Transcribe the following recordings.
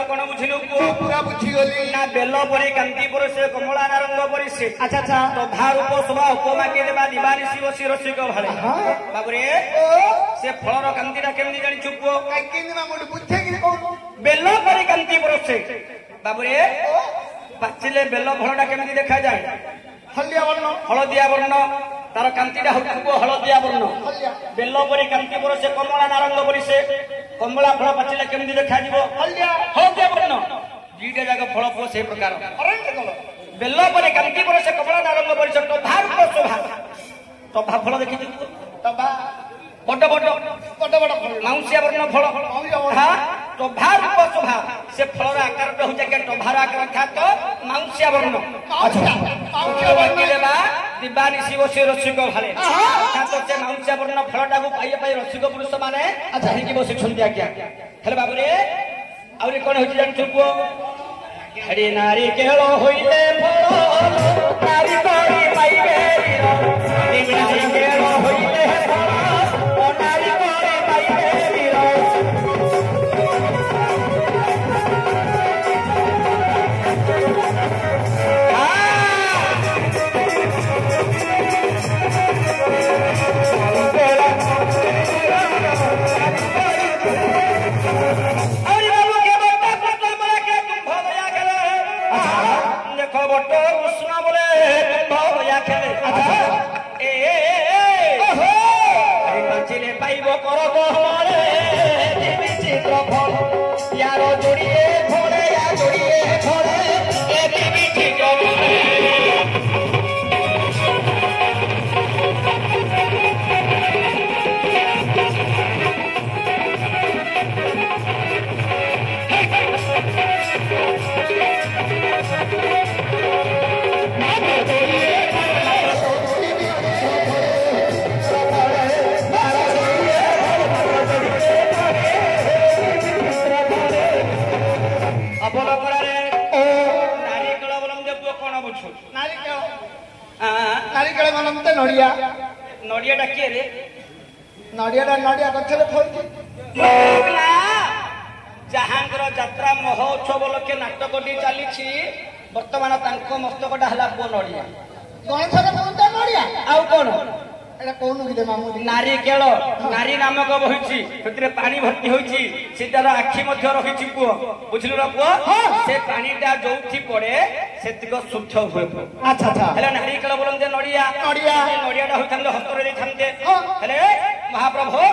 कौन बुझिलु पूरा बुझी गली ना बेल परी कांति पर से कमला नारंग परी से अच्छा अच्छा तो धार उप शोभा उपमा के देबा दिवानी शिव शिरसिक भाले बाबुरे से फलर कांतिटा केमनी जानि चुपो केमनी मामुड बुझे कि कोन बेल परी कांति पर से बाबुरे पाचिले बेल फलटा केमनी देखा जाए हलदिया वर्ण तार कांतिटा होतुबो हलदिया वर्ण बेल परी कांति पर से कमला नारंग परी से कमला फल पाचिले केमनी देखा जीवो हलदिया वर्ण दीटा जाक फल पो से प्रकार बेल परी कांति पर से कमला नारंग परी से तो धार को शोभा तो भा फल देखि तबा बड़ बड़ बड़ बड़ माउसिया वर्ण फल हां तो भार को शोभा से फलर आकार पे हो जाके तो भार आकार था तो माउसिया वर्ण अच्छा माउसिया वर्ण लेबा दिवानी शिव से रसिक भाले था तो से माउसिया वर्ण फलटा को पाइए पाइ रसिक पुरुष माने अच्छा ही की बसी छंदी आज्ञा हेले बाबू रे आउरी कोन होची जान छुपो हरि नारी केलो होइले फल नारी कोरी पाइबे नारी केलो होइले फल नारी कोरी पाइबे नड़िया नड़िया किए रे नड़िया नड़िया गछरे फलती जहांगर यात्रा महोत्सव लके नाटक चली बर्तमान मस्तकटा है पुओ नड़िया नड़िया आउ कौन नारी केल नारी नामक बही पानी भर्ती होती से तार आखि रखी पुओ बुझलु र पुओ से पानीटा जो पड़े से शुद्ध हुए अच्छा अच्छा नारी केल बोलते नड़िया नड़िया नड़ियाटा होते हस्तर देते महाप्रभु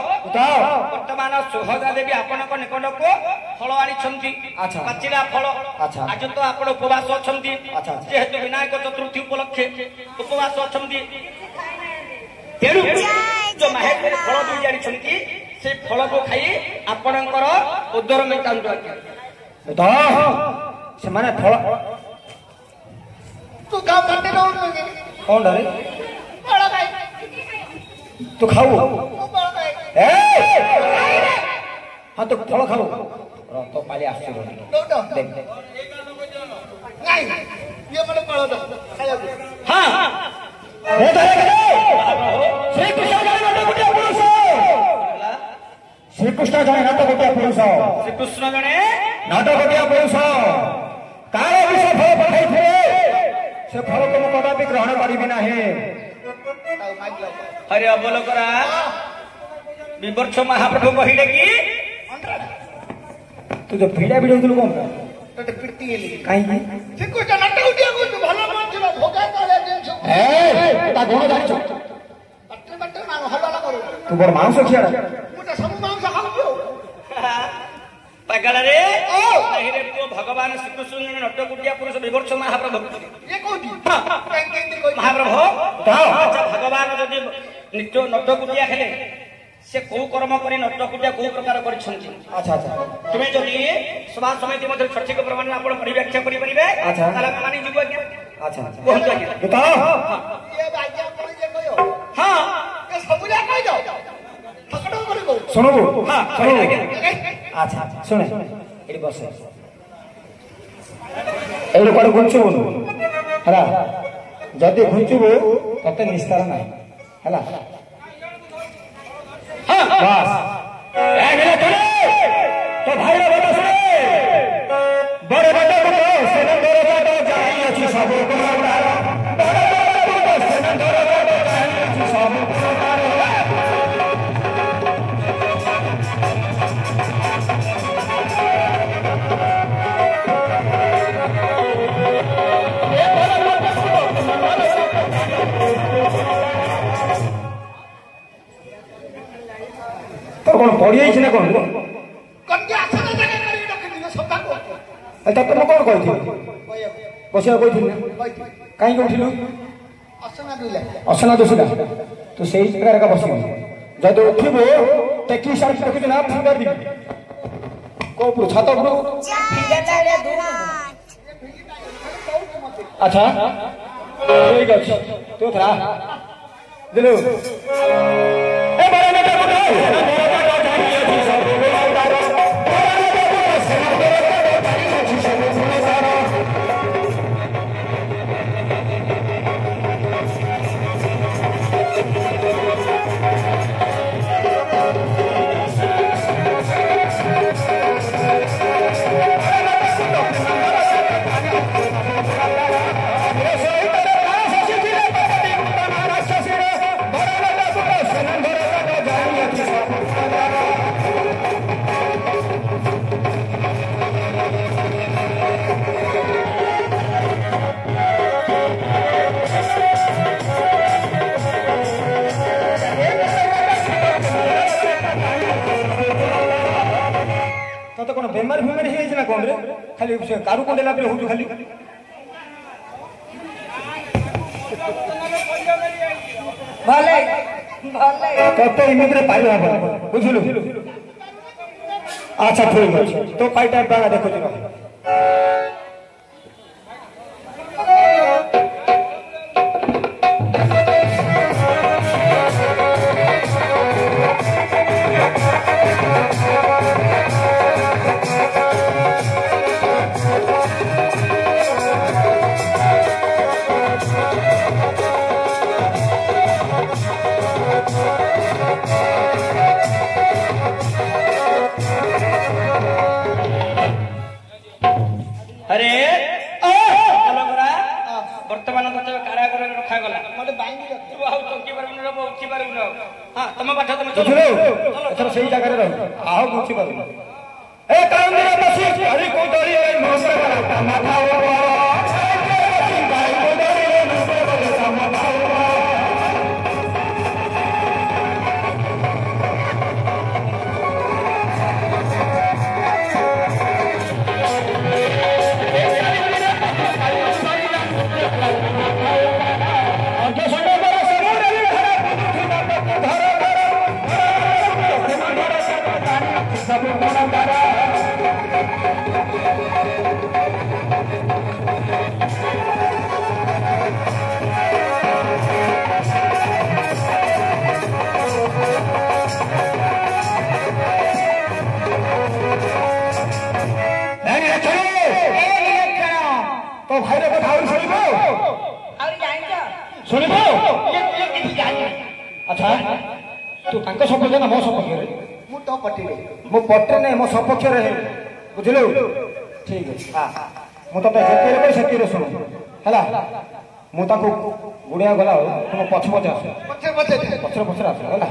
वर्तमान सुभद्रा देवी आपण निकट को फल आनी पाचिला फल आज तो आप उपवास अच्छा जेहेतु विनायक चतुर्थी उपलक्षे उपवास अच्छा तेणु जो माहेश्वरी फल दुई जानी से फल को खाई आपणकर उदर मेटाऊ से माने फल तू गाँव काटे कौन रे तू खाऊ हाँ तो फल खाऊ तो पाली आस हाँ श्रीकृष्ण जने नाटकटिया पुरुष श्रीकृष्ण जने नाटकटिया पुरुष कार विष फल पठाई थे से फल को कदापि ग्रहण करी ना अरे अबोल करा विवर्ष महाप्रभु कहले कि तू जो पीड़ा भिड़ होतलु कोन तते पीड़ती गेली काई से को नाटकटिया को भलो मान छ भोगा करे जेछ ए ता गुण जानि छ बट्टे बट्टे मान हल्ला करू तू बड़ मांस खियाड़ा मोटा सब मांस खाऊ पागल रे नहीं रे तू भगवान श्रीकृष्ण नाटकटिया पुरुष विवर्ष महाप्रभु ये कोठी महाप्रभु अच्छा भगवान जदि नित्य नाटकटिया खेले से को कर्म करी नाटकटिया को प्रकार करछंती अच्छा अच्छा तुमे जदि सभा समिति मध्य सठिक प्रमाण आपण परि व्याख्या करि परिबे अच्छा ताला मानी जुबो क्या अच्छा अच्छा बहुत आज्ञा बता ये आज्ञा कोन जे कयो हां ये सबुला कहि दो फकड़ो करे को सुनो हां सुनो अच्छा अच्छा सुने एडी बसे एडी कोड गुंचुबो हला जदि घुंचुबो तते निस्तार नाही हला बस तो भाई बता सुने बड़े बड़े बुढ़ो सिलेंडर गाड़ो जाई अछि सब कुमार बड़े बड़े बुढ़ो सिलेंडर गाड़ो जाई अछि सब कुमार तो कौन पड़ी आई ना कौन कन्या आसन जगह करी रखनी सता को अच्छा तुम कौन कहती बसिया कहती ना कहीं उठिलु असना दिले असना दोषिला तो सही प्रकार का बसियो जब उठिबो टेकी साइड रखि ना फिंगर दिबी को पुरो छात पुरो फिंगर चाहे दूर अच्छा ठीक है तो थरा दिलो ए बड़े बेटा बुढ़ो तो कौन बेमार फेमार ना कौन रे खाली कारू कंडेला पे हो खाली भले भले कत इमिग्रे पाइल बुझलु अच्छा ठीक है तो पाइटा बागा देखो जी अरे वर्तमान कारागार रखा गला मते बांगी रख तू आउ चौकी परबन रे उठी परबन हां तुम पाठ तुम चलो अच्छा सही जगह रे रह आओ उठी परबन ए कांदरा बसी हरि को डरी रे मोसे बरा माथा ओ गाय को डरी रे मोसे बरा माथा तो भाई रे कथा सुनिबो और जानियो सुनिबो ये किसी जानि अच्छा तू तांक सपक्ष ना मो सपक्ष रे मु तो पटी रे मो पटे नै मो सपक्ष रे बुझिलु ठीक है हां मु तो जेते रे सेते रे सुनु हला मु ताको गुडिया गला तुम पछ पछ आस पछे पछे पछ आस हला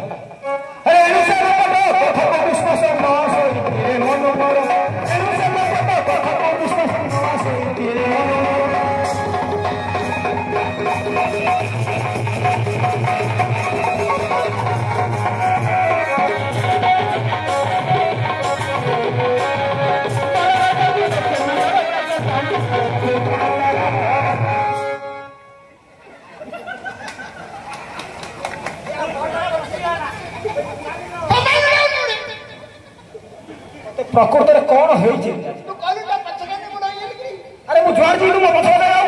अरे एनु से पटो कथा को विश्वास मास रे मन मोर एनु से पटो कथा को विश्वास मास रे मन प्रकृति कौन होइछि तू कहलु त पछे ने बुलाइए कि अरे मु जुआर जी मो पछ जाऊ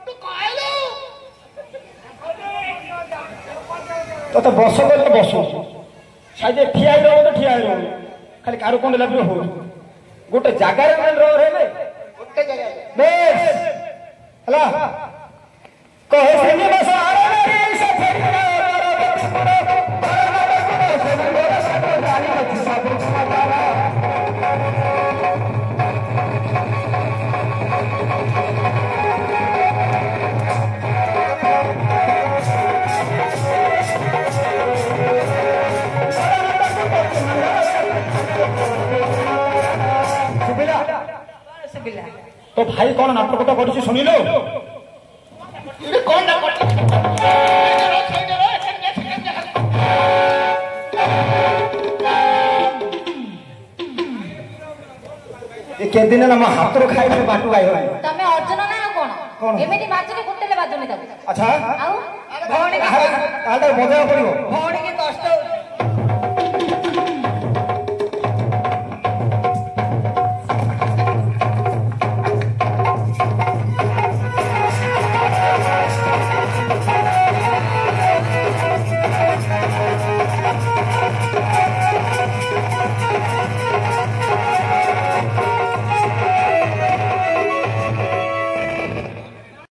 तू कहलु तो बस गले बस साइड ठिया रहो तो ठिया रहो खाली कारू कोंडे लागले हो गोटे जगह रे रहो रे गोटे जगह बेस हला कहे सेनी बस आरे रे से फेरी सुबिला तो भाई कौन नाटकटा करिछि सुनिलो इडे कोन ना कोन ए के दिन ना म हाथ रो खाइ में बाटू गाय होय तमे अर्जुन ना कोन कोन? एमेनी बाजुले कुटेले बाजुले तब अच्छा आउ भौणी आटा बजाय पड़िबो भौणी